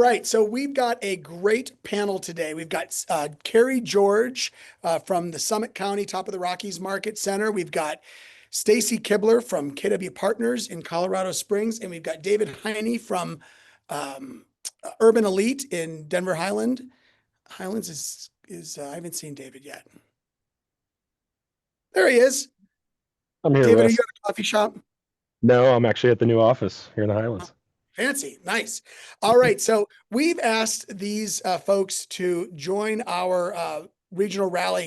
right, so we've got a great panel today. We've got Carrie George from the Summit County, top of the Rockies Market Center. We've got Stacy Kibler from KW Partners in Colorado Springs, and we've got David Heiny from um, Urban Elite in Denver Highlands is I haven't seen David yet. There he is. I'm here, David, are you Russ. at a coffee shop? No, I'm actually at the new office here in the Highlands. Fancy, nice. All right, so we've asked these folks to join our regional rally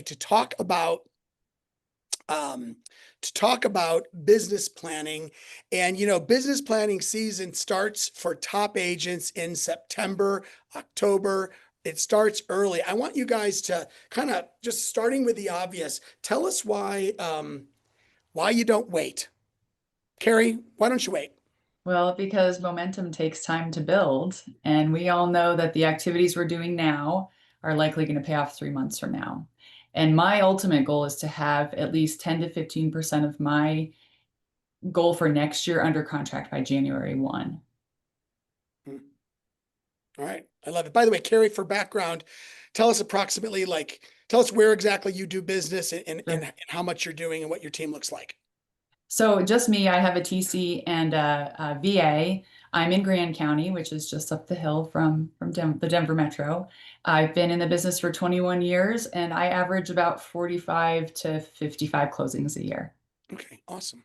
um, to talk about business planning. And business planning season starts for top agents in September, October. It starts early. I want you guys to kind of just starting with the obvious. Tell us why you don't wait. Carrie, why don't you wait? Well, because momentum takes time to build, and we all know that the activities we're doing now are likely going to pay off 3 months from now. And my ultimate goal is to have at least 10 to 15% of my goal for next year under contract by January 1. All right. I love it. By the way, Carrie, for background, tell us tell us where exactly you do business and how much you're doing and what your team looks like. So just me, I have a TC and a VA. I'm in Grand County, which is just up the hill from the Denver Metro. I've been in the business for 21 years and I average about 45 to 55 closings a year. Okay, awesome.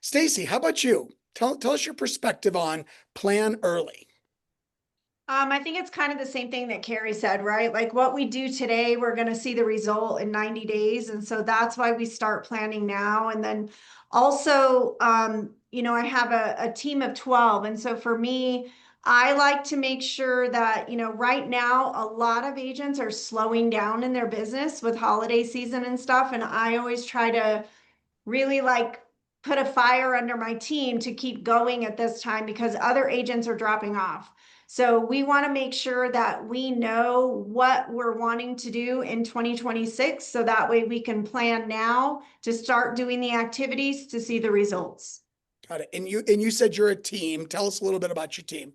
Stacy, how about you? Tell us your perspective on plan early. I think it's kind of the same thing that Carrie said, right? Like what we do today, we're going to see the result in 90 days. And so that's why we start planning now. And then also, I have a team of 12. And so for me, I like to make sure that, right now, a lot of agents are slowing down in their business with holiday season and stuff. And I always try to really put a fire under my team to keep going at this time because other agents are dropping off. So we want to make sure that we know what we're wanting to do in 2026. So that way we can plan now to start doing the activities to see the results. Got it. And you said you're a team. Tell us a little bit about your team.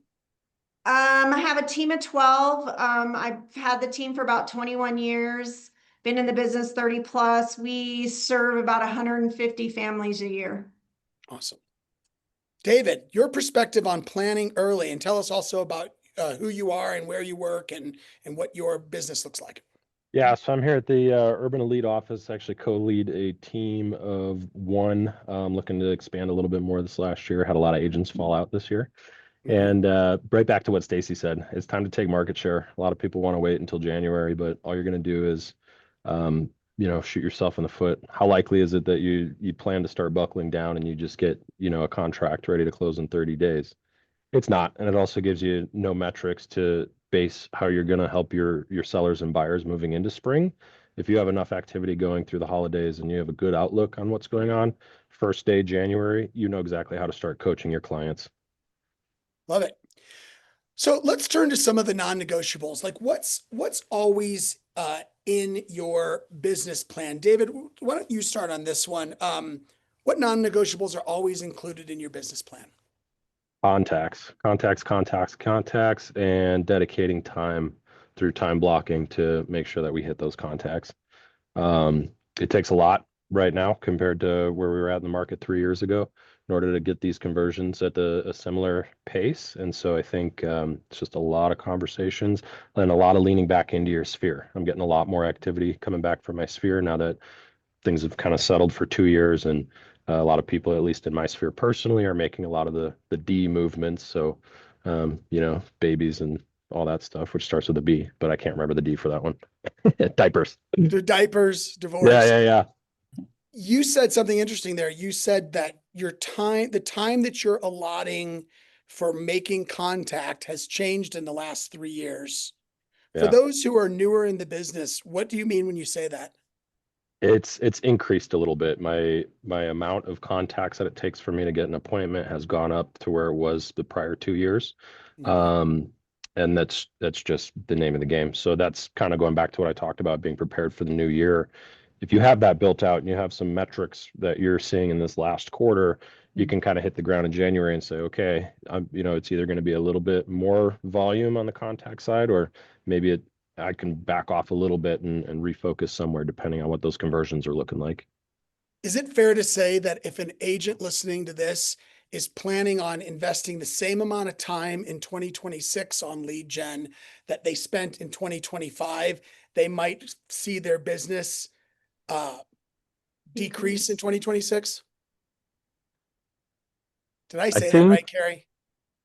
I have a team of 12. I've had the team for about 21 years, been in the business 30 plus. We serve about 150 families a year. Awesome. David, your perspective on planning early, and tell us also about who you are and where you work and what your business looks like. Yeah, so I'm here at the Urban Elite office, actually co-lead a team of one, looking to expand a little bit more this last year. Had a lot of agents fall out this year. And right back to what Stacy said, it's time to take market share. A lot of people want to wait until January, but all you're going to do is, shoot yourself in the foot. How likely is it that you plan to start buckling down and you just get, a contract ready to close in 30 days? It's not. And it also gives you no metrics to base how you're going to help your sellers and buyers moving into spring. If you have enough activity going through the holidays and you have a good outlook on what's going on, first day January, you know exactly how to start coaching your clients. Love it. So let's turn to some of the non-negotiables. Like what's always in your business plan? David, why don't you start on this one? What non-negotiables are always included in your business plan? Contacts, and dedicating time through time blocking to make sure that we hit those contacts. It takes a lot right now compared to where we were at in the market 3 years ago in order to get these conversions at a similar pace. And so I think it's just a lot of conversations and a lot of leaning back into your sphere. I'm getting a lot more activity coming back from my sphere now that things have kind of settled for 2 years, and a lot of people, at least in my sphere personally, are making a lot of the D movements. So, babies and all that stuff, which starts with a B, but I can't remember the D for that one. Diapers. The diapers, divorce. Yeah. You said something interesting there. You said that the time that you're allotting for making contact has changed in the last 3 years. For Yeah. those who are newer in the business, what do you mean when you say that? It's increased a little bit. My amount of contacts that it takes for me to get an appointment has gone up to where it was the prior 2 years. And that's just the name of the game. So that's kind of going back to what I talked about, being prepared for the new year. If you have that built out and you have some metrics that you're seeing in this last quarter, you can kind of hit the ground in January and say, okay, it's either going to be a little bit more volume on the contact side, or maybe I can back off a little bit and refocus somewhere depending on what those conversions are looking like. Is it fair to say that if an agent listening to this is planning on investing the same amount of time in 2026 on lead gen that they spent in 2025, they might see their business decrease in 2026? Did I I say that think right, Carrie?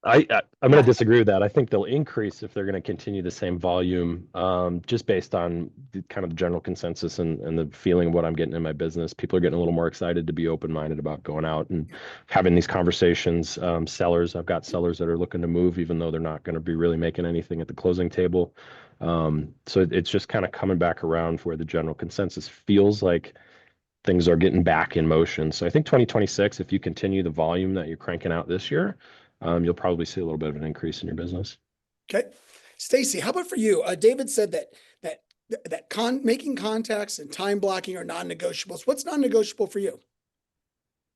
I'm going Yeah. to disagree with that. I think they'll increase if they're going to continue the same volume, just based on the kind of general consensus and the feeling of what I'm getting in my business. People are getting a little more excited to be open-minded about going out and having these conversations. I've got sellers that are looking to move, even though they're not going to be really making anything at the closing table. So it's just kind of coming back around where the general consensus feels like things are getting back in motion. So I think 2026, if you continue the volume that you're cranking out this year, you'll probably see a little bit of an increase in your business. Okay. Stacy, how about for you? David said making contacts and time blocking are non-negotiables. What's non-negotiable for you?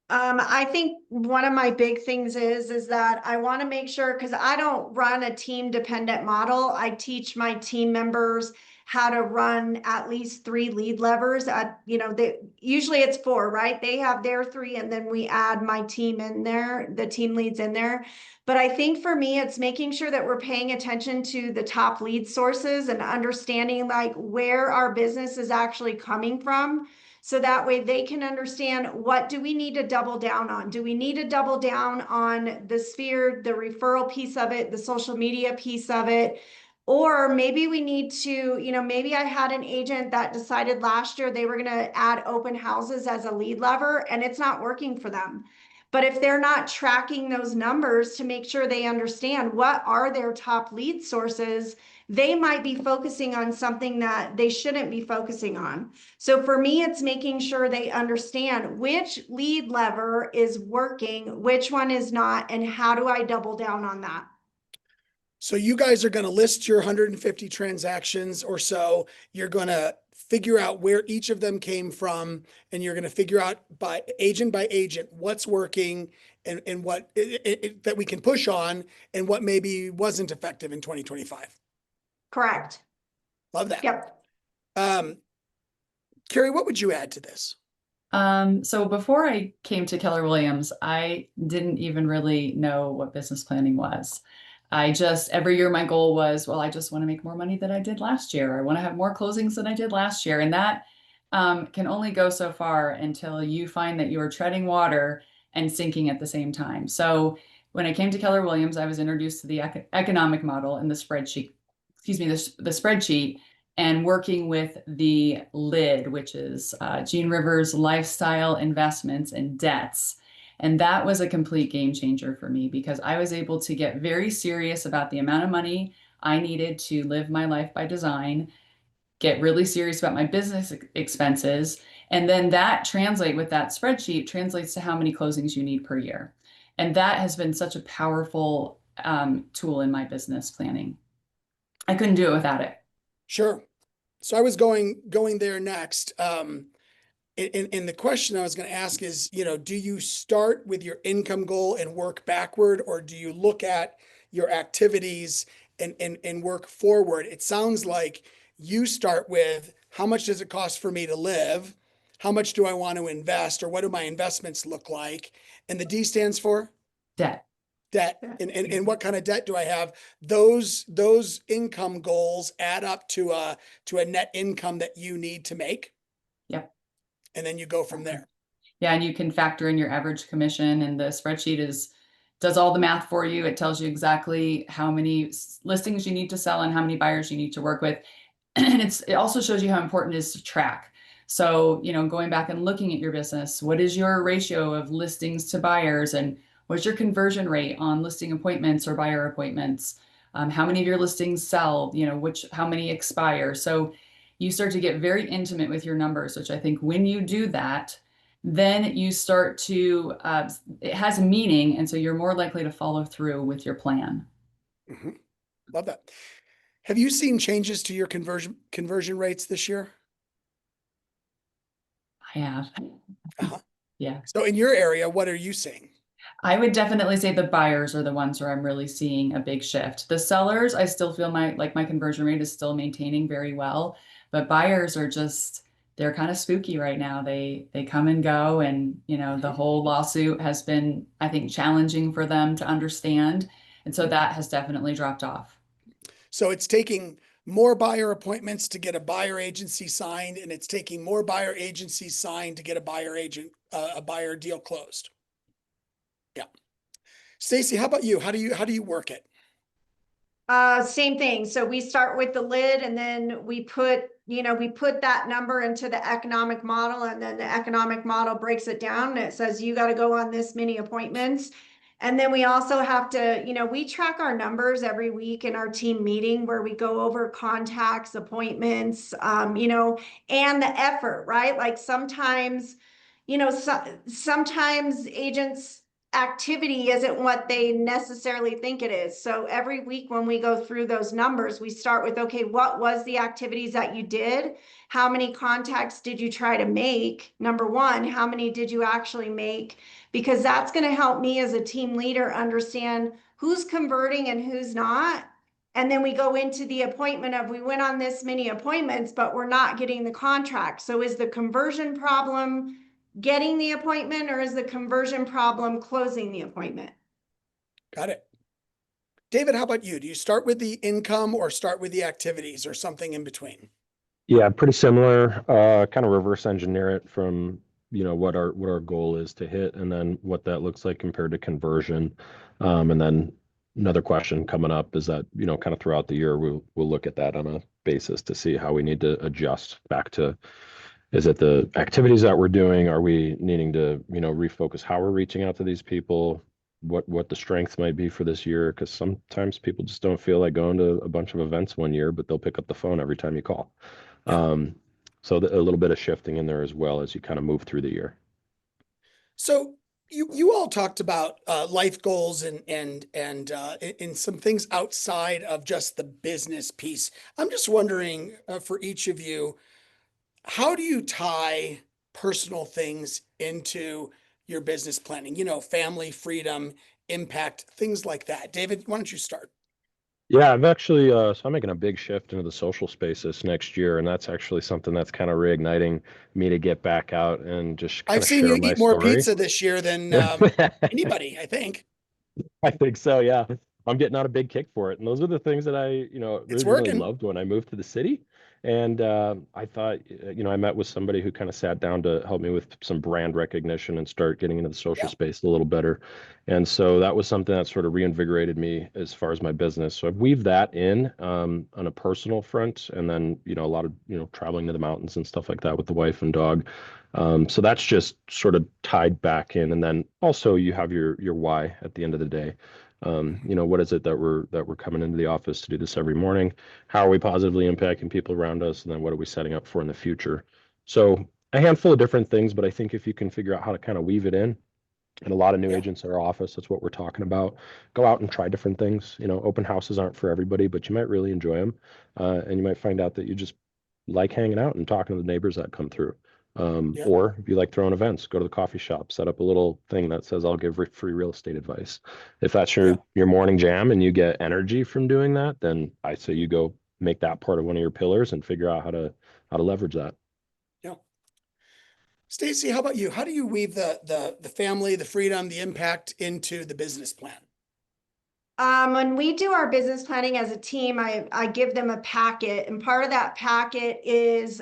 I think one of my big things is that I want to make sure, because I don't run a team dependent model. I teach my team members how to run at least 3 lead levers. Usually it's 4, right? They have their 3, and then we add my team in there, the team leads in there. But I think for me, it's making sure that we're paying attention to the top lead sources and understanding like where our business is actually coming from. So that way they can understand, what do we need to double down on? Do we need to double down on the sphere, the referral piece of it, the social media piece of it? Or maybe we need to, maybe I had an agent that decided last year they were going to add open houses as a lead lever, and it's not working for them. But if they're not tracking those numbers to make sure they understand what are their top lead sources, they might be focusing on something that they shouldn't be focusing on. So for me, it's making sure they understand which lead lever is working, which one is not, and how do I double down on that? So you guys are going to list your 150 transactions or so. You're going to figure out where each of them came from, and you're going to figure out by agent what's working and what that we can push on, and what maybe wasn't effective in 2025. Correct. Love that. Yep. Carrie, what would you add to this? So before I came to Keller Williams, I didn't even really know what business planning was. Every year my goal was, well, I just want to make more money than I did last year. I want to have more closings than I did last year. And that can only go so far until you find that you are treading water and sinking at the same time. So when I came to Keller Williams, I was introduced to the economic model and the spreadsheet, the spreadsheet, and working with the LID, which is Gene Rivers Lifestyle Investments and Debts. And that was a complete game changer for me, because I was able to get very serious about the amount of money I needed to live my life by design, get really serious about my business expenses. And then that spreadsheet translates to how many closings you need per year. And that has been such a powerful tool in my business planning. I couldn't do it without it. Sure. So I was going there next. And the question I was going to ask is, do you start with your income goal and work backward, or do you look at your activities and work forward? It sounds like you start with, how much does it cost for me to live? How much do I want to invest, or what do my investments look like? And the D stands for? Debt. Debt. And what kind of debt do I have? Those income goals add up to a net income that you need to make. Yep. And then you go from there. Yeah, and you can factor in your average commission, and the spreadsheet does all the math for you. It tells you exactly how many listings you need to sell and how many buyers you need to work with. And it also shows you how important it is to track. So, going back and looking at your business, what is your ratio of listings to buyers, and what's your conversion rate on listing appointments or buyer appointments? How many of your listings sell? How many expire? So you start to get very intimate with your numbers, which I think when you do that, then you start to, it has a meaning. And so you're more likely to follow through with your plan. Mm-hmm. Love that. Have you seen changes to your conversion rates this year? I have. Uh-huh. Yeah. So in your area, what are you seeing? I would definitely say the buyers are the ones where I'm really seeing a big shift. The sellers, I still feel my conversion rate is still maintaining very well, but buyers are just they're kind of spooky right now. They come and go, and the whole lawsuit has been, I think, challenging for them to understand. And so that has definitely dropped off. So it's taking more buyer appointments to get a buyer agency signed, and it's taking more buyer agencies signed to get a buyer deal closed. Yeah. Stacy, how about you? How do you work it? Same thing. So we start with the lid, and then we put that number into the economic model, and then the economic model breaks it down and it says you got to go on this many appointments. And then we also have to, we track our numbers every week in our team meeting where we go over contacts, appointments, and the effort, right? Like sometimes, sometimes agents activity isn't what they necessarily think it is. So every week when we go through those numbers, we start with, okay, what was the activities that you did? How many contacts did you try to make? Number one, how many did you actually make? Because that's going to help me as a team leader understand who's converting and who's not. And then we go into the appointment of, we went on this many appointments, but we're not getting the contract. So is the conversion problem getting the appointment, or is the conversion problem closing the appointment? Got it. David, how about you? Do you start with the income or start with the activities or something in between? Yeah, pretty similar. Kind of reverse engineer it from what our goal is to hit, and then what that looks like compared to conversion. And then another question coming up is that kind of throughout the year we'll look at that on a basis to see how we need to adjust back to. Is it the activities that we're doing? Are we needing to refocus how we're reaching out to these people? What the strengths might be for this year? Because sometimes people just don't feel like going to a bunch of events one year, but they'll pick up the phone every time you call. So a little bit of shifting in there as well as you kind of move through the year. So you all talked about life goals and in some things outside of just the business piece. I'm just wondering for each of you, how do you tie personal things into your business planning? Family, freedom, impact, things like that. David, why don't you start? Yeah, I've actually so I'm making a big shift into the social space this next year, and that's actually something that's kind of reigniting me to get back out and just kind I've of seen you share my eat more story. pizza this year than anybody, I think. I think so, yeah. I'm getting on a big kick for it. And those are the things that I, It's originally working. loved when I moved to the city. And I thought, I met with somebody who kind of sat down to help me with some brand recognition and start getting into the social Yeah. space a little better. And so that was something that sort of reinvigorated me as far as my business. So I've weaved that in on a personal front, and then, a lot of, traveling to the mountains and stuff like that with the wife and dog. So that's just sort of tied back in. And then also you have your why at the end of the day. What is it that we're coming into the office to do this every morning? How are we positively impacting people around us? And then what are we setting up for in the future? So a handful of different things, but I think if you can figure out how to kind of weave it in, and a lot of new Yeah. agents at our office, that's what we're talking about. Go out and try different things. Open houses aren't for everybody, but you might really enjoy them. And you might find out that you just like hanging out and talking to the neighbors that come through. Yeah. Or if you like throwing events, go to the coffee shop, set up a little thing that says, I'll give free real estate advice. If that's Yeah. your morning jam and you get energy from doing that, then I say you go make that part of one of your pillars and figure out how to leverage that. Yeah. Stacy, how about you? How do you weave the family, the freedom, the impact into the business plan? When we do our business planning as a team, I give them a packet, and part of that packet is,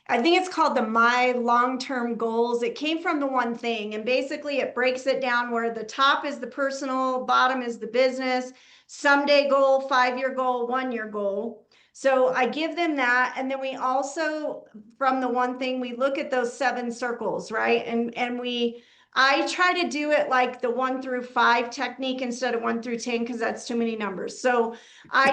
I think it's called the My Long-Term Goals. It came from the One Thing, and basically it breaks it down where the top is the personal, bottom is the business, someday goal, 5-year goal, 1-year goal. So I give them that, and then we also, from the One Thing, we look at those 7 circles, right? And I try to do it like the 1 through 5 technique instead of 1 through 10, because that's too many numbers. So I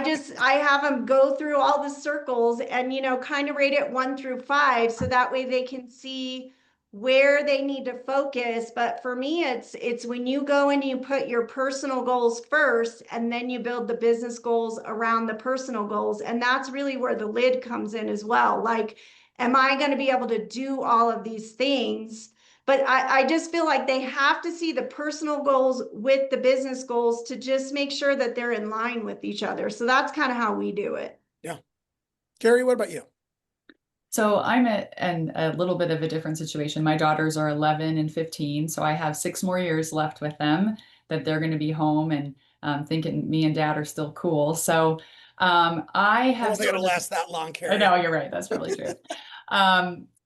have them go through all the circles and, kind of rate it 1 through 5. So that way they can see where they need to focus. But for me, it's when you go and you put your personal goals first, and then you build the business goals around the personal goals. And that's really where the lid comes in as well. Like, am I going to be able to do all of these things? But I just feel like they have to see the personal goals with the business goals to just make sure that they're in line with each other. So that's kind of how we do it. Yeah. Carrie, what about you? So I'm in a little bit of a different situation. My daughters are 11 and 15, so I have 6 more years left with them that they're going to be home and thinking me and dad are still cool. So I I have don't think sort it'll of, last that long, I Carrie. know you're right. That's probably true.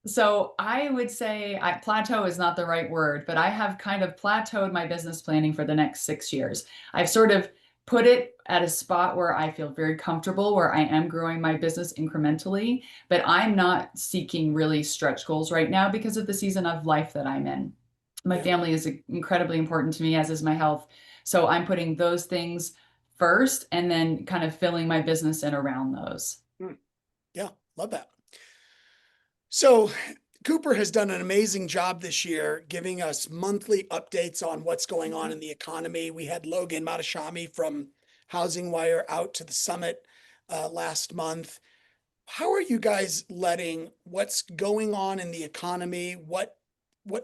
So I would say plateau is not the right word, but I have kind of plateaued my business planning for the next 6 years. I've sort of put it at a spot where I feel very comfortable, where I am growing my business incrementally, but I'm not seeking really stretch goals right now because of the season of life that I'm in. My Yeah. family is incredibly important to me, as is my health. So I'm putting those things first and then kind of filling my business in around those. Yeah, love that. So Cooper has done an amazing job this year, giving us monthly updates on what's going on in the economy. We had Logan Matashami from Housing Wire out to the summit last month. How are you guys letting what's going on in the economy, what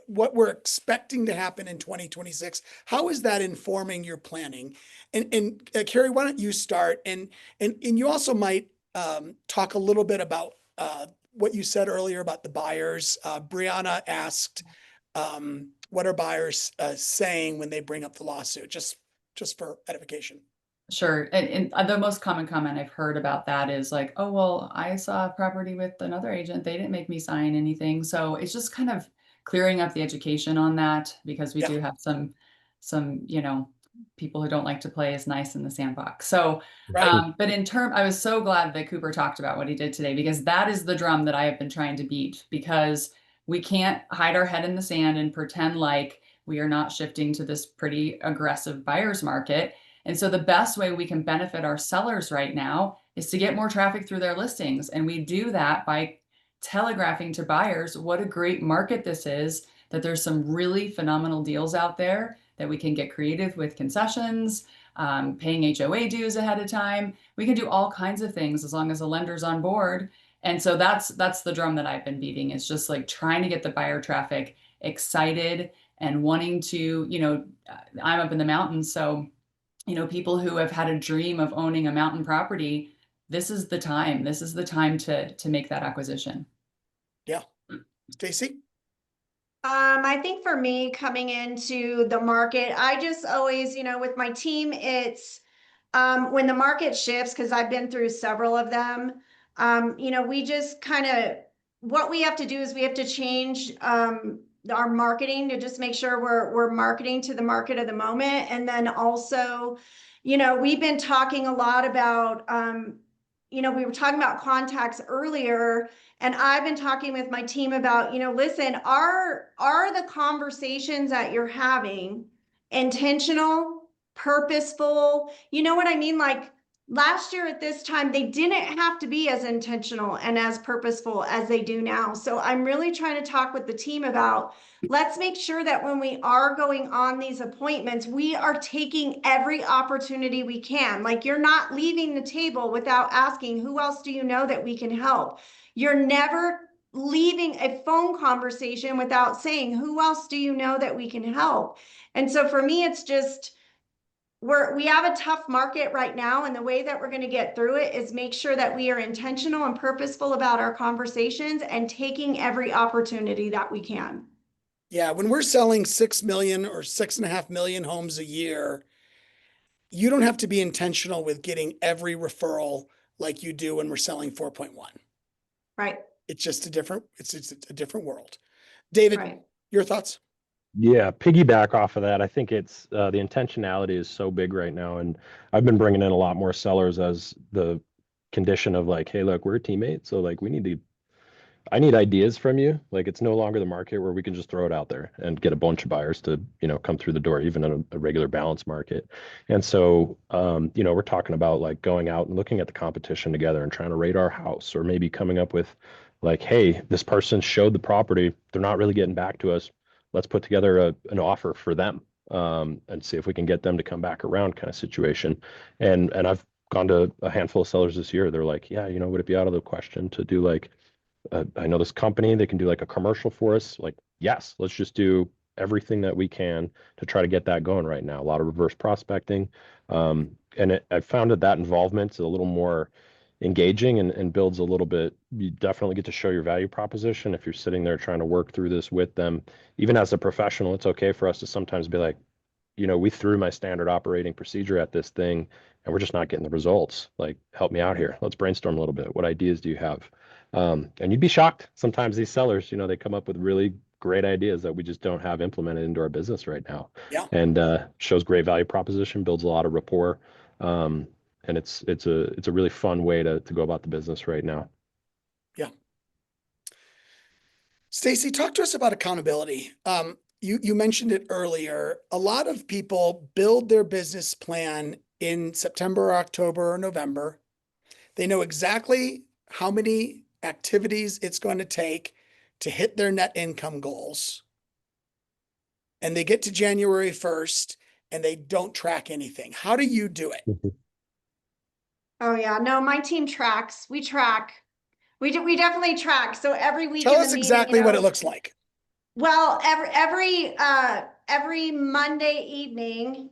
we're expecting to happen in 2026? How is that informing your planning? And Carrie, why don't you start? And you also might talk a little bit about what you said earlier about the buyers. Brianna asked, what are buyers saying when they bring up the lawsuit? Just for edification. Sure. And the most common comment I've heard about that is like, oh, well, I saw a property with another agent. They didn't make me sign anything. So it's just kind of clearing up the education on that, because we Yeah. do have some, people who don't like to play as nice in the sandbox. So, Right. but I was so glad that Cooper talked about what he did today, because that is the drum that I have been trying to beat, because we can't hide our head in the sand and pretend like we are not shifting to this pretty aggressive buyer's market. And so the best way we can benefit our sellers right now is to get more traffic through their listings. And we do that by telegraphing to buyers what a great market this is, that there's some really phenomenal deals out there, that we can get creative with concessions, paying HOA dues ahead of time. We can do all kinds of things as long as the lender's on board. And so that's the drum that I've been beating. It's just like trying to get the buyer traffic excited and wanting to, I'm up in the mountains, so people who have had a dream of owning a mountain property, this is the time. This is the time to make that acquisition. Yeah. Stacy? I think for me coming into the market, I just always, with my team, it's when the market shifts, because I've been through several of them, we just kind of, what we have to do is we have to change our marketing to just make sure we're marketing to the market of the moment. And then also, we've been talking a lot about, we were talking about contacts earlier, and I've been talking with my team about, listen, are the conversations that you're having intentional, purposeful? You know what I mean? Like last year at this time, they didn't have to be as intentional and as purposeful as they do now. So I'm really trying to talk with the team about, let's make sure that when we are going on these appointments, we are taking every opportunity we can. Like you're not leaving the table without asking, who else do you know that we can help? You're never leaving a phone conversation without saying, who else do you know that we can help? And so for me, it's just, we have a tough market right now, and the way that we're going to get through it is make sure that we are intentional and purposeful about our conversations and taking every opportunity that we can. Yeah, when we're selling 6 million or 6.5 million homes a year, you don't have to be intentional with getting every referral like you do when we're selling 4.1. Right. It's just a different world. David, Right. your thoughts? Yeah, piggyback off of that. I think it's the intentionality is so big right now, and I've been bringing in a lot more sellers as the condition of like, hey, look, we're a teammate, so like I need ideas from you. Like it's no longer the market where we can just throw it out there and get a bunch of buyers to, come through the door, even in a regular balance market. And so, we're talking about like going out and looking at the competition together and trying to rate our house, or maybe coming up with like, hey, this person showed the property. They're not really getting back to us. Let's put together an offer for them, and see if we can get them to come back around kind of situation. And I've gone to a handful of sellers this year. They're like, yeah, would it be out of the question to do like, I know this company, they can do like a commercial for us, like yes, let's just do everything that we can to try to get that going right now. A lot of reverse prospecting. I found that involvement is a little more engaging and builds a little bit. You definitely get to show your value proposition if you're sitting there trying to work through this with them. Even as a professional, it's okay for us to sometimes be like, we threw my standard operating procedure at this thing and we're just not getting the results. Like, help me out here. Let's brainstorm a little bit. What ideas do you have? And you'd be shocked. Sometimes these sellers, they come up with really great ideas that we just don't have implemented into our business right now. Yeah. And shows great value proposition, builds a lot of rapport. And it's a really fun way to go about the business right now. Yeah. Stacy, talk to us about accountability. You mentioned it earlier. A lot of people build their business plan in September, or October, or November. They know exactly how many activities it's going to take to hit their net income goals. And they get to January 1st and they don't track anything. How do you do it? Oh yeah, no, my team tracks. We track. We definitely track. So every week Tell in us the meeting, exactly what it looks like. Well, every Monday evening,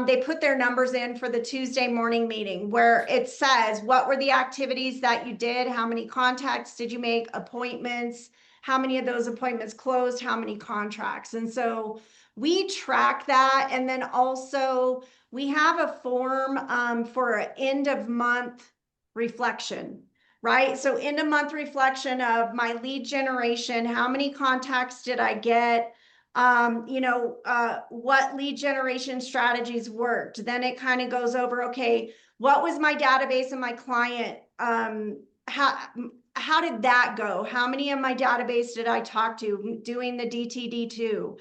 they put their numbers in for the Tuesday morning meeting where it says what were the activities that you did, how many contacts did you make, appointments, how many of those appointments closed, how many contracts. And so we track that. And then also we have a form for an end of month reflection. Right? So end of month reflection of my lead generation, how many contacts did I get? What lead generation strategies worked? Then it kind of goes over, okay, what was my database and my client? How did that go? How many of my database did I talk to doing the DTD2?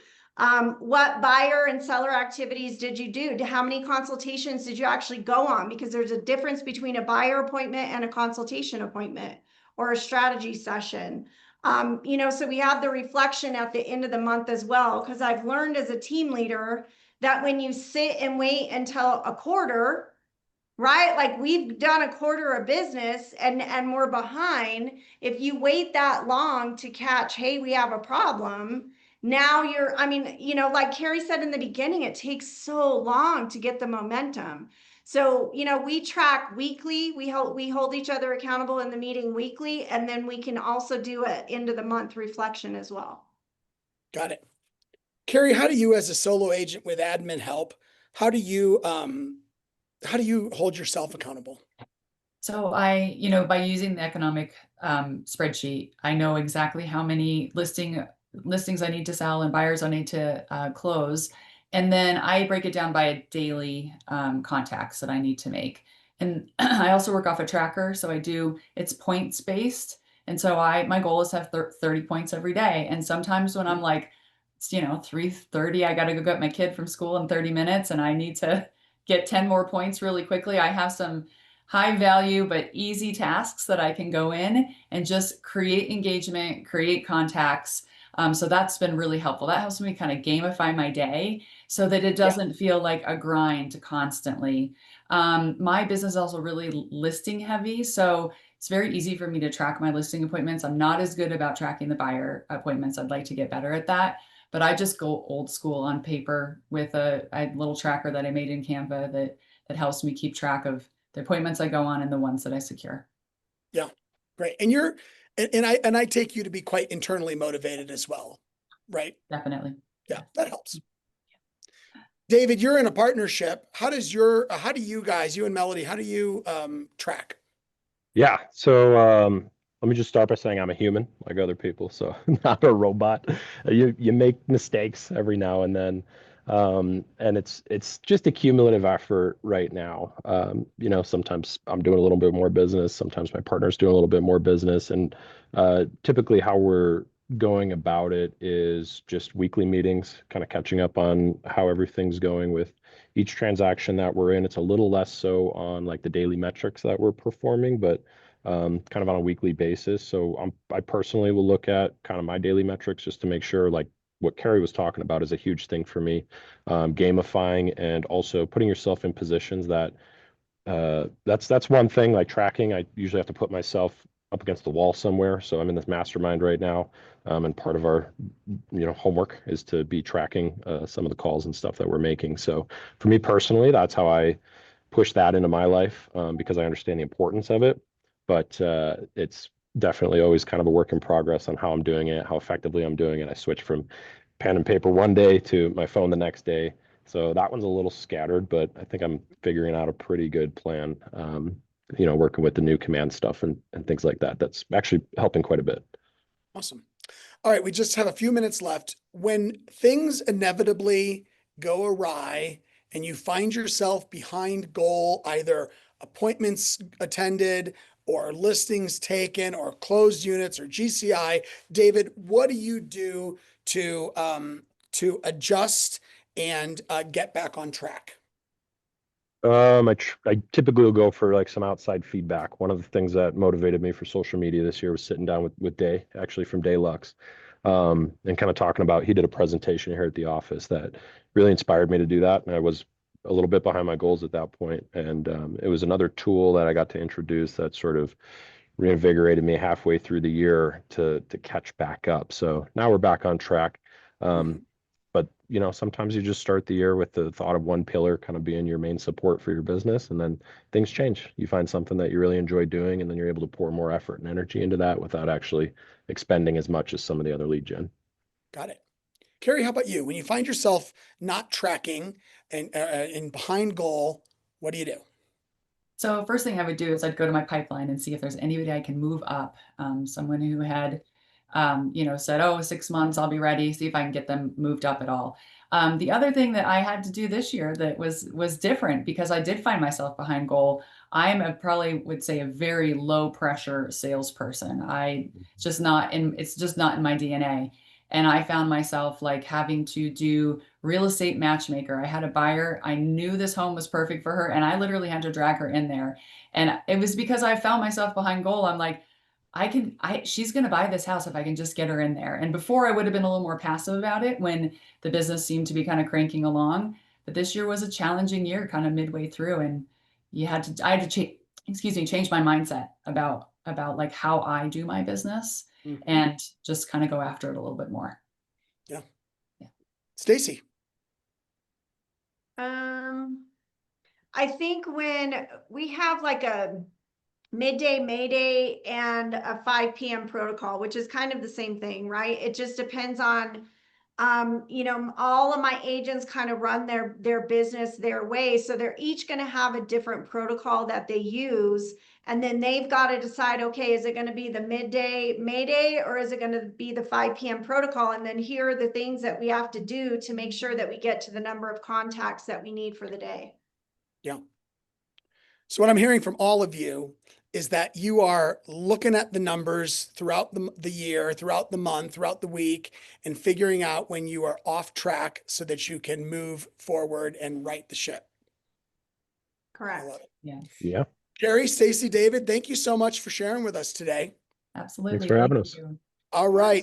What buyer and seller activities did you do? How many consultations did you actually go on? Because there's a difference between a buyer appointment and a consultation appointment or a strategy session. So we have the reflection at the end of the month as well, because I've learned as a team leader that when you sit and wait until a quarter, right? Like we've done a quarter of business and we're behind. If you wait that long to catch, hey, we have a problem. Now like Carrie said in the beginning, it takes so long to get the momentum. So, we track weekly. We hold each other accountable in the meeting weekly, and then we can also do an end of the month reflection as well. Got it. Carrie, how do you, as a solo agent with admin help, how do you hold yourself accountable? So by using the economic spreadsheet, I know exactly how many listings I need to sell and buyers I need to close. And then I break it down by daily contacts that I need to make. And I also work off a tracker. So it's points based. And so my goal is to have 30 points every day. And sometimes when I'm like, 3:30, I got to go get my kid from school in 30 minutes and I need to get 10 more points really quickly. I have some high value but easy tasks that I can go in and just create engagement, create contacts. So that's been really helpful. That helps me kind of gamify my day so that it doesn't feel like a grind constantly. My business is also really listing heavy. So it's very easy for me to track my listing appointments. I'm not as good about tracking the buyer appointments. I'd like to get better at that. But I just go old school on paper with a little tracker that I made in Canva that helps me keep track of the appointments I go on and the ones that I secure. Yeah, great. And I take you to be quite internally motivated as well, right? Definitely. Yeah, that helps. David, you're in a partnership. How do you guys, you and Melody, how do you track? Yeah. So let me just start by saying I'm a human like other people, so not a robot. You make mistakes every now and then. And it's just a cumulative effort right now. Sometimes I'm doing a little bit more business, sometimes my partner's doing a little bit more business. And typically how we're going about it is just weekly meetings, kind of catching up on how everything's going with each transaction that we're in. It's a little less so on like the daily metrics that we're performing, but kind of on a weekly basis. So I personally will look at kind of my daily metrics just to make sure, like what Carrie was talking about is a huge thing for me. Gamifying and also putting yourself in positions that that's one thing. Like tracking, I usually have to put myself up against the wall somewhere. So I'm in this mastermind right now. And part of our, homework is to be tracking some of the calls and stuff that we're making. So for me personally, that's how I push that into my life, because I understand the importance of it. But it's definitely always kind of a work in progress on how I'm doing it, how effectively I'm doing it. I switch from pen and paper one day to my phone the next day. So that one's a little scattered, but I think I'm figuring out a pretty good plan. Working with the new command stuff and things like that. That's actually helping quite a bit. Awesome. All right, we just have a few minutes left. When things inevitably go awry and you find yourself behind goal, either appointments attended or listings taken or closed units or GCI, David, what do you do to adjust and get back on track? I typically will go for like some outside feedback. One of the things that motivated me for social media this year was sitting down with Day, actually from Day Lux, and kind of talking about, he did a presentation here at the office that really inspired me to do that. And I was a little bit behind my goals at that point. And it was another tool that I got to introduce that sort of reinvigorated me halfway through the year to catch back up. So now we're back on track. But sometimes you just start the year with the thought of one pillar kind of being your main support for your business, and then things change. You find something that you really enjoy doing, and then you're able to pour more effort and energy into that without actually expending as much as some of the other lead gen. Got it. Carrie, how about you? When you find yourself not tracking and behind goal, what do you do? So first thing I would do is I'd go to my pipeline and see if there's anybody I can move up. Someone who had, said, oh, 6 months, I'll be ready. See if I can get them moved up at all. The other thing that I had to do this year that was different, because I did find myself behind goal. I'm probably would say a very low pressure salesperson. It's just not in my DNA. And I found myself like having to do real estate matchmaker. I had a buyer. I knew this home was perfect for her, and I literally had to drag her in there. And it was because I found myself behind goal. I'm like, she's going to buy this house if I can just get her in there. And before I would have been a little more passive about it when the business seemed to be kind of cranking along. But this year was a challenging year, kind of midway through. And I had to change my mindset about like how I do my business. And just kind of go after it a little bit more. Yeah. Stacy. I think when we have like a midday Mayday and a 5 p.m. protocol, which is kind of the same thing, right? It just depends on, all of my agents kind of run their business their way. So they're each going to have a different protocol that they use. And then they've got to decide, okay, is it going to be the midday Mayday or is it going to be the 5 p.m. protocol? And then here are the things that we have to do to make sure that we get to the number of contacts that we need for the day. Yeah. So what I'm hearing from all of you is that you are looking at the numbers throughout the year, throughout the month, throughout the week, and figuring out when you are off track so that you can move forward and right the ship. Correct. I love it. Yeah. Yeah. Carrie, Stacy, David, thank you so much for sharing with us today. Absolutely. Thanks for having Thank us. you. All right.